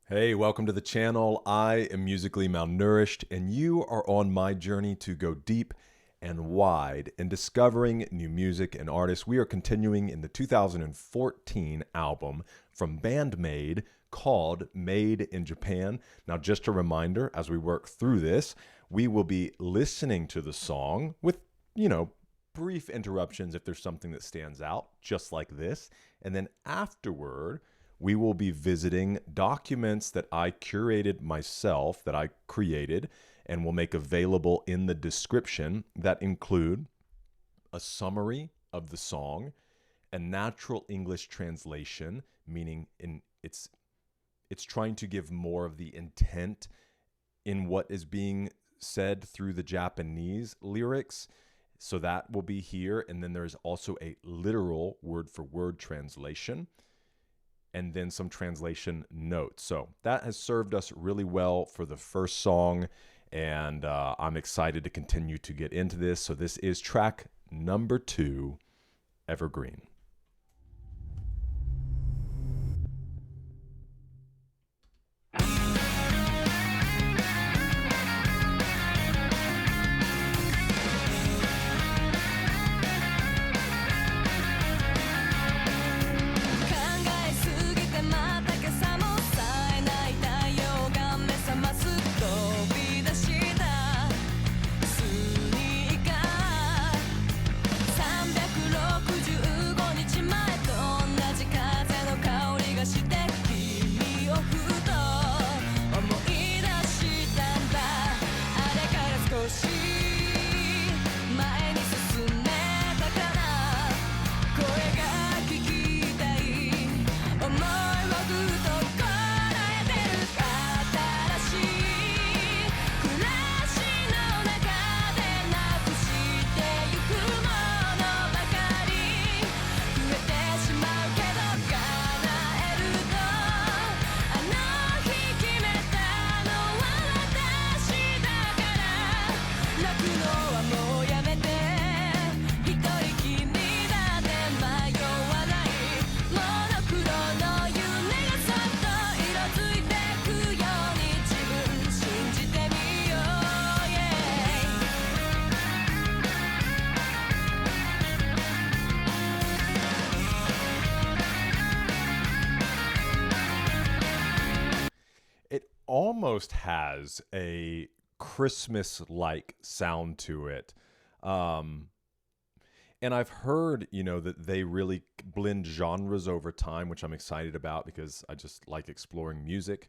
Hey, welcome to the channel. I am musically malnourished, and you are on my journey to go deep and wide in discovering new music and artists. We are continuing in the 2014 album from Band-Maid called Made in Japan. Now, just a reminder, as we work through this, we will be listening to the song with, brief interruptions if there's something that stands out, just like this. And then afterward, we will be visiting documents that I curated myself, that I created, and will make available in the description that include a summary of the song, a natural English translation, meaning it's trying to give more of the intent in what is being said through the Japanese lyrics. So that will be here. And then there's also a literal word for word translation, and then some translation notes. So that has served us really well for the first song, and I'm excited to continue to get into this. So this is track number 2, Evergreen. Almost has a Christmas-like sound to it. And I've heard, that they really blend genres over time, which I'm excited about because I just like exploring music.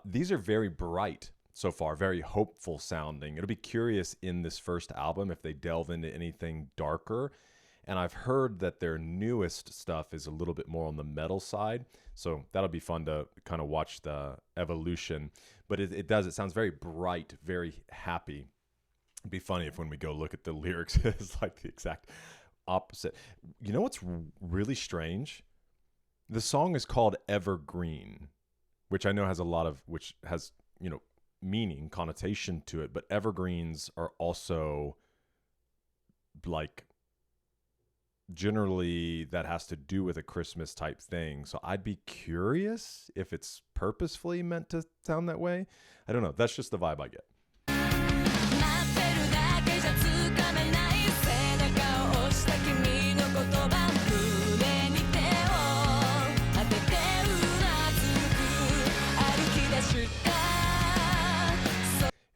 These are very bright so far, very hopeful sounding. It'll be curious in this first album if they delve into anything darker. And I've heard that their newest stuff is a little bit more on the metal side. So that'll be fun to kind of watch the evolution. But it sounds very bright, very happy. It'd be funny if when we go look at the lyrics, it's like the exact opposite. You know what's really strange? The song is called Evergreen, which I know has which has, meaning, connotation to it. But evergreens are also like, generally that has to do with a Christmas type thing. So I'd be curious if it's purposefully meant to sound that way. I don't know. That's just the vibe I get.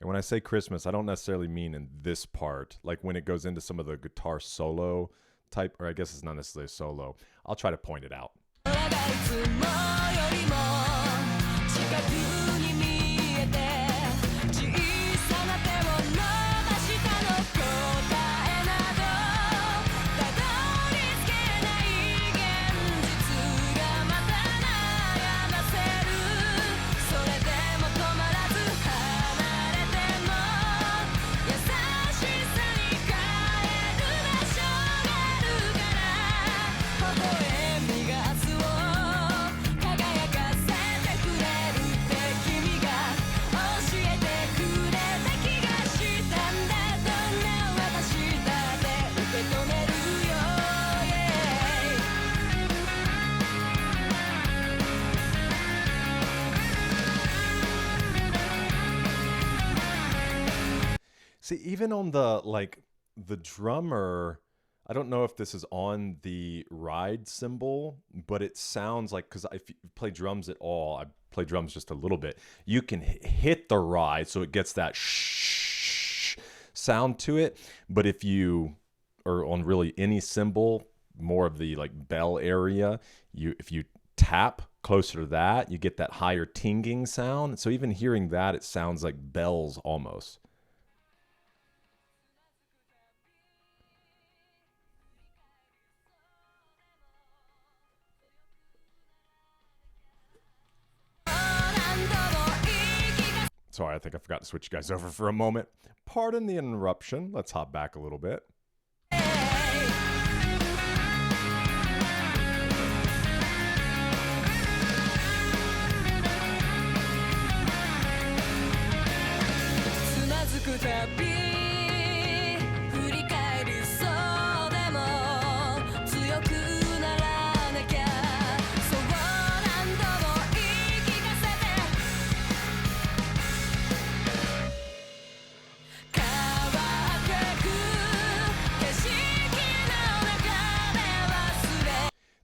And when I say Christmas, I don't necessarily mean in this part. Like when it goes into some of the guitar solo type, or I guess it's not necessarily a solo. I'll try to point it out. See, even on the the drummer, I don't know if this is on the ride cymbal, but it sounds like, because if you play drums at all, I play drums just a little bit. You can hit the ride, so it gets that shh sound to it. But if you are on really any cymbal, more of the like bell area, if you tap closer to that, you get that higher tinging sound. So even hearing that, it sounds like bells almost. Sorry, I think I forgot to switch you guys over for a moment. Pardon the interruption. Let's hop back a little bit.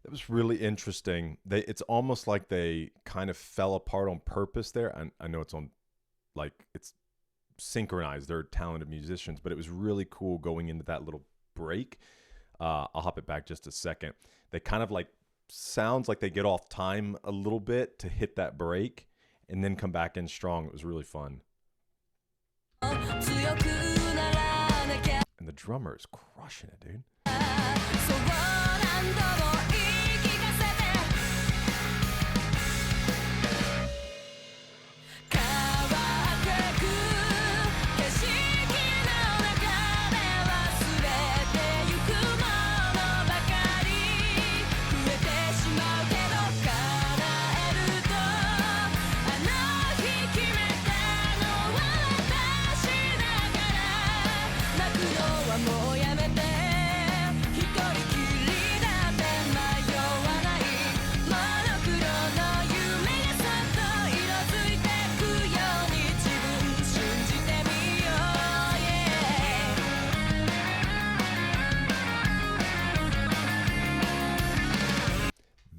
That was really interesting. It's almost like they kind of fell apart on purpose there. I know it's on, like, it's synchronized. They're talented musicians, but it was really cool going into that little break. I'll hop it back just a second. They kind of like sounds like they get off time a little bit to hit that break and then come back in strong. It was really fun. And the drummer is crushing it, dude.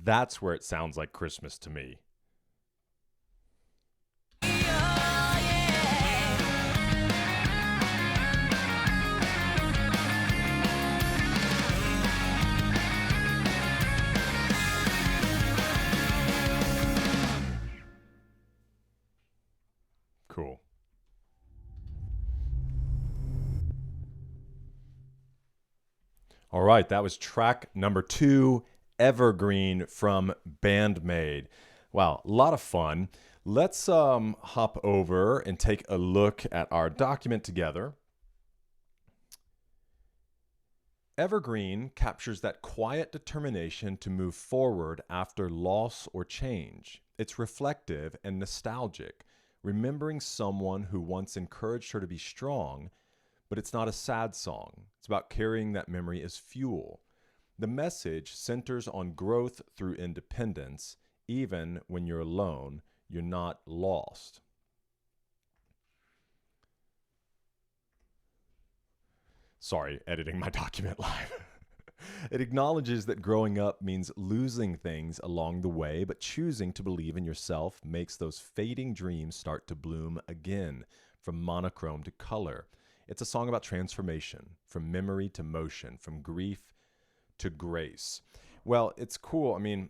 That's where it sounds like Christmas to me. Cool. All right, that was track number 2, EverGreen from Band-Maid. Wow, a lot of fun. Let's hop over and take a look at our document together. EverGreen captures that quiet determination to move forward after loss or change. It's reflective and nostalgic, remembering someone who once encouraged her to be strong, but it's not a sad song. It's about carrying that memory as fuel. The message centers on growth through independence. Even when you're alone, you're not lost. Sorry, editing my document live. It acknowledges that growing up means losing things along the way, but choosing to believe in yourself makes those fading dreams start to bloom again, from monochrome to color. It's a song about transformation, from memory to motion, from grief to grace. Well, it's cool. I mean,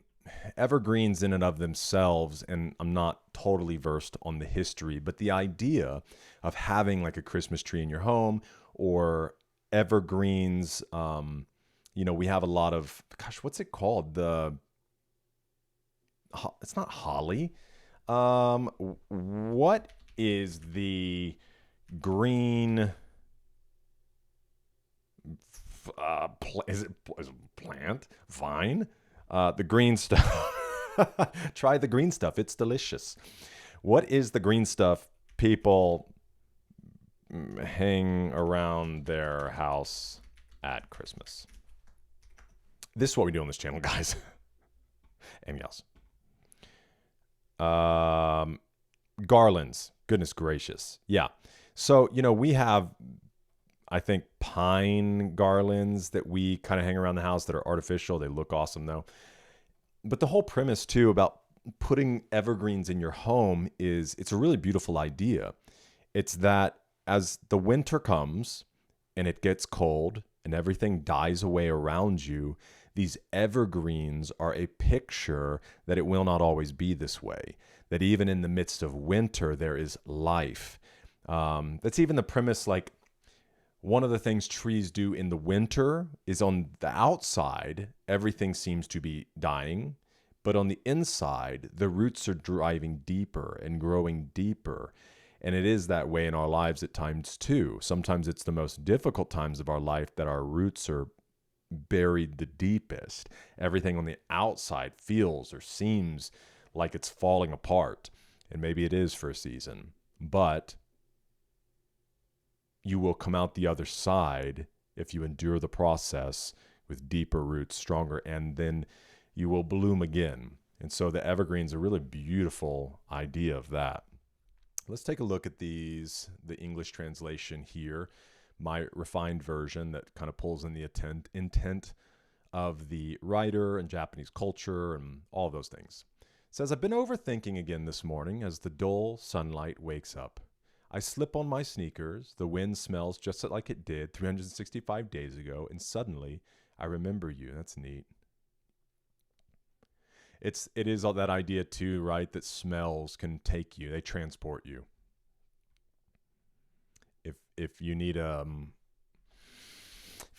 evergreens in and of themselves, and I'm not totally versed on the history, but the idea of having like a Christmas tree in your home or evergreens, we have a lot of, gosh, what's it called? It's not holly. What is the green? Is it plant? Vine? The green stuff. Try the green stuff. It's delicious. What is the green stuff people hang around their house at Christmas? This is what we do on this channel, guys. And yes. Garlands. Goodness gracious. Yeah. So, we have I think pine garlands that we kind of hang around the house that are artificial, they look awesome though. But the whole premise too about putting evergreens in your home is it's a really beautiful idea. It's that as the winter comes and it gets cold and everything dies away around you, these evergreens are a picture that it will not always be this way. That even in the midst of winter, there is life. That's even the premise. Like one of the things trees do in the winter is on the outside, everything seems to be dying. But on the inside, the roots are driving deeper and growing deeper. And it is that way in our lives at times too. Sometimes it's the most difficult times of our life that our roots are buried the deepest. Everything on the outside feels or seems like it's falling apart. And maybe it is for a season. But you will come out the other side if you endure the process with deeper roots, stronger, and then you will bloom again. And so the evergreen's a really beautiful idea of that. Let's take a look at the English translation here, my refined version that kind of pulls in the intent of the writer and Japanese culture and all those things. It says, I've been overthinking again this morning as the dull sunlight wakes up. I slip on my sneakers, the wind smells just like it did 365 days ago, and suddenly I remember you. That's neat. It is all that idea too, right? That smells can take you, they transport you. If you need an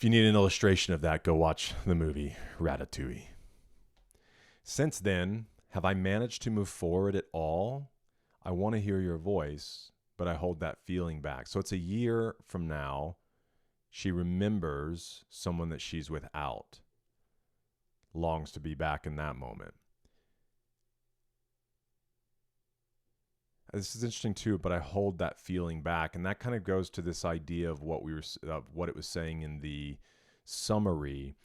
illustration of that, go watch the movie Ratatouille. Since then, have I managed to move forward at all? I want to hear your voice, but I hold that feeling back. So it's a year from now. She remembers someone that she's without, longs to be back in that moment. This is interesting too, but I hold that feeling back, and that kind of goes to this idea of what it was saying in the summary,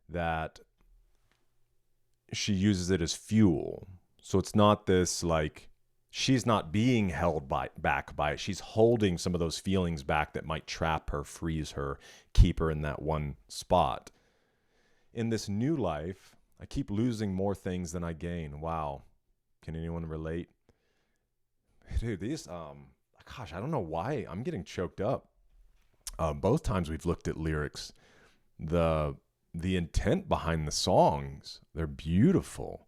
that she uses it as fuel. So it's not this like she's not being held back by it. She's holding some of those feelings back that might trap her, freeze her, keep her in that one spot. In this new life, I keep losing more things than I gain. Wow. Can anyone relate? Dude, these, gosh, I don't know why I'm getting choked up. Both times we've looked at lyrics, the intent behind the songs, they're beautiful.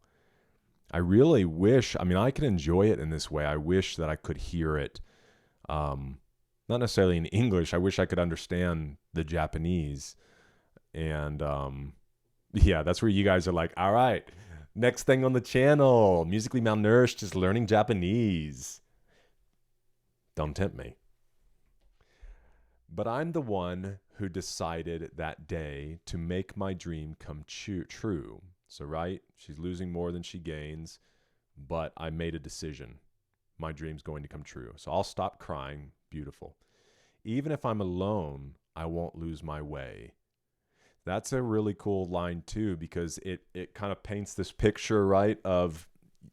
I really wish, I can enjoy it in this way. I wish that I could hear it, not necessarily in English. I wish I could understand the Japanese. And yeah, that's where you guys are like, all right, next thing on the channel, Musically Malnourished is learning Japanese. Don't tempt me. But I'm the one who decided that day to make my dream come true. So, right, she's losing more than she gains, but I made a decision. My dream's going to come true. So I'll stop crying. Beautiful. Even if I'm alone, I won't lose my way. That's a really cool line too, because it kind of paints this picture, right, of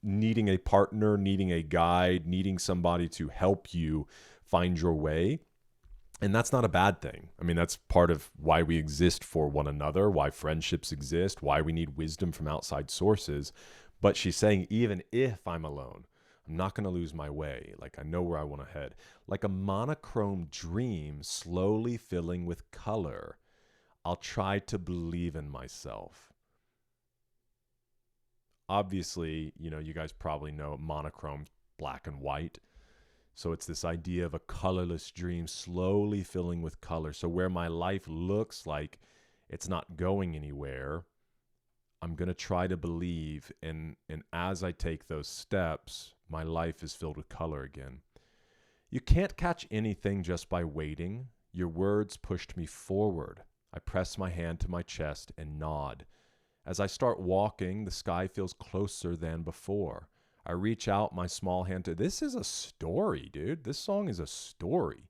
needing a partner, needing a guide, needing somebody to help you find your way. And that's not a bad thing. That's part of why we exist for one another, why friendships exist, why we need wisdom from outside sources. But she's saying, even if I'm alone, I'm not going to lose my way. Like I know where I want to head. Like a monochrome dream slowly filling with color, I'll try to believe in myself. Obviously, you guys probably know monochrome, black and white. So it's this idea of a colorless dream slowly filling with color. So where my life looks like it's not going anywhere, I'm going to try to believe. And as I take those steps, my life is filled with color again. You can't catch anything just by waiting. Your words pushed me forward. I press my hand to my chest and nod. As I start walking, the sky feels closer than before. I reach out my small hand to... This is a story, dude. This song is a story.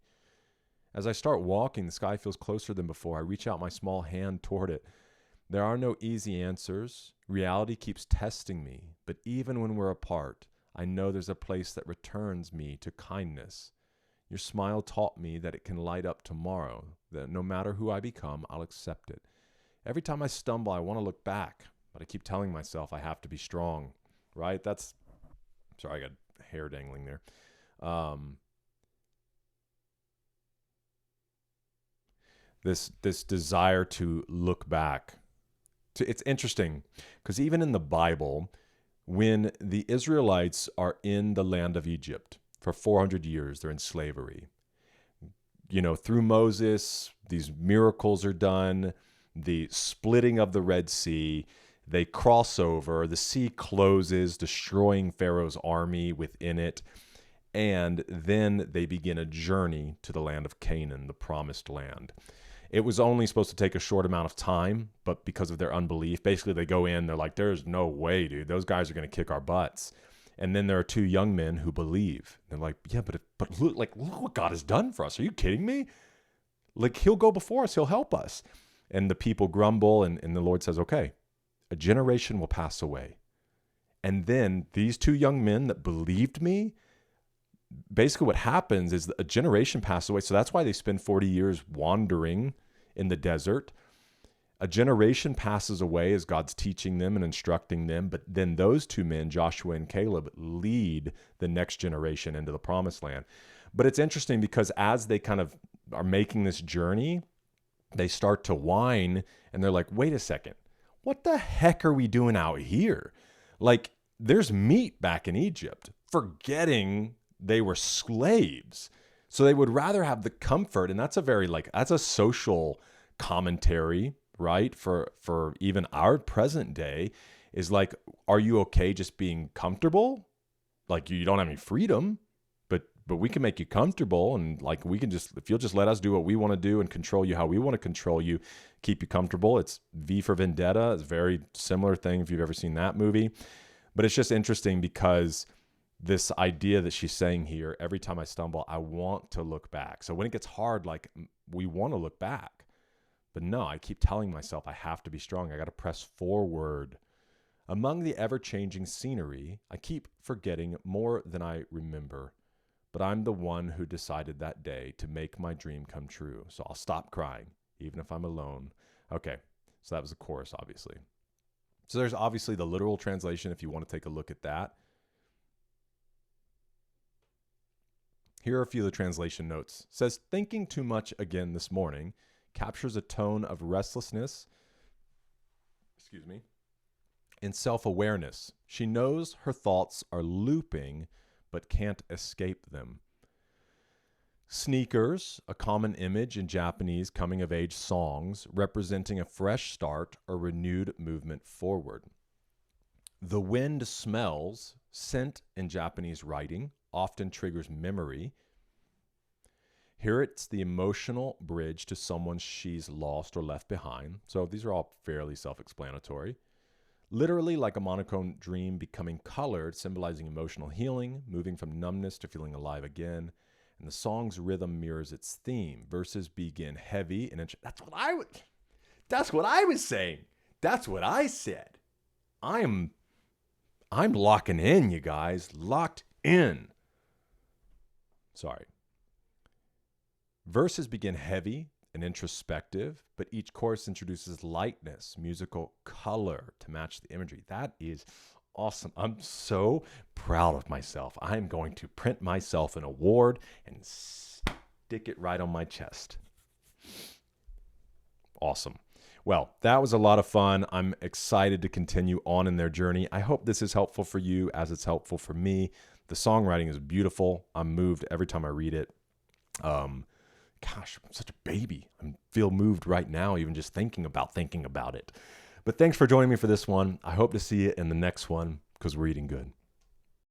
As I start walking, the sky feels closer than before. I reach out my small hand toward it. There are no easy answers. Reality keeps testing me. But even when we're apart, I know there's a place that returns me to kindness. Your smile taught me that it can light up tomorrow, that no matter who I become, I'll accept it. Every time I stumble, I want to look back, but I keep telling myself I have to be strong, right? Sorry, I got hair dangling there. This desire to look back. It's interesting because even in the Bible, when the Israelites are in the land of Egypt for 400 years, they're in slavery. Through Moses, these miracles are done, the splitting of the Red Sea, they cross over, the sea closes, destroying Pharaoh's army within it, and then they begin a journey to the land of Canaan, the promised land. It was only supposed to take a short amount of time, but because of their unbelief, basically they go in, they're like, there's no way, dude. Those guys are going to kick our butts. And then there are two young men who believe. They're like, yeah, but look what God has done for us. Are you kidding me? Like, he'll go before us. He'll help us. And the people grumble, and the Lord says, okay, a generation will pass away. And then these two young men that believed me, basically what happens is a generation passes away. So that's why they spend 40 years wandering in the desert. A generation passes away as God's teaching them and instructing them. But then those two men, Joshua and Caleb, lead the next generation into the promised land. But it's interesting because as they kind of are making this journey, they start to whine and they're like, wait a second, what the heck are we doing out here? Like, there's meat back in Egypt, forgetting they were slaves. So they would rather have the comfort. And that's that's a social commentary, right? For even our present day is like, are you okay just being comfortable? Like, you don't have any freedom, but we can make you comfortable. And like, we can if you'll just let us do what we want to do and control you how we want to control you, keep you comfortable. It's V for Vendetta. It's a very similar thing if you've ever seen that movie. But it's just interesting because this idea that she's saying here, every time I stumble, I want to look back. So when it gets hard, like, we want to look back. But no, I keep telling myself I have to be strong. I got to press forward. Among the ever-changing scenery, I keep forgetting more than I remember. But I'm the one who decided that day to make my dream come true. So I'll stop crying, even if I'm alone. Okay, so that was the chorus, obviously. So there's obviously the literal translation if you want to take a look at that. Here are a few of the translation notes. It says, thinking too much again this morning captures a tone of restlessness, and self-awareness. She knows her thoughts are looping, but can't escape them. Sneakers, a common image in Japanese coming-of-age songs, representing a fresh start or renewed movement forward. The wind smells, scent in Japanese writing, often triggers memory. Here it's the emotional bridge to someone she's lost or left behind. So these are all fairly self-explanatory. Literally like a monochrome dream becoming colored, symbolizing emotional healing, moving from numbness to feeling alive again. And the song's rhythm mirrors its theme. Verses begin heavy and that's what I was saying. That's what I said. I'm locking in, you guys. Locked in. Sorry. Verses begin heavy and introspective, but each chorus introduces lightness, musical color to match the imagery. That is awesome. I'm so proud of myself. I'm going to print myself an award and stick it right on my chest. Awesome. Well, that was a lot of fun. I'm excited to continue on in their journey. I hope this is helpful for you as it's helpful for me. The songwriting is beautiful. I'm moved every time I read it. Gosh, I'm such a baby. I feel moved right now, even just thinking about it. But thanks for joining me for this one. I hope to see you in the next one because we're eating good.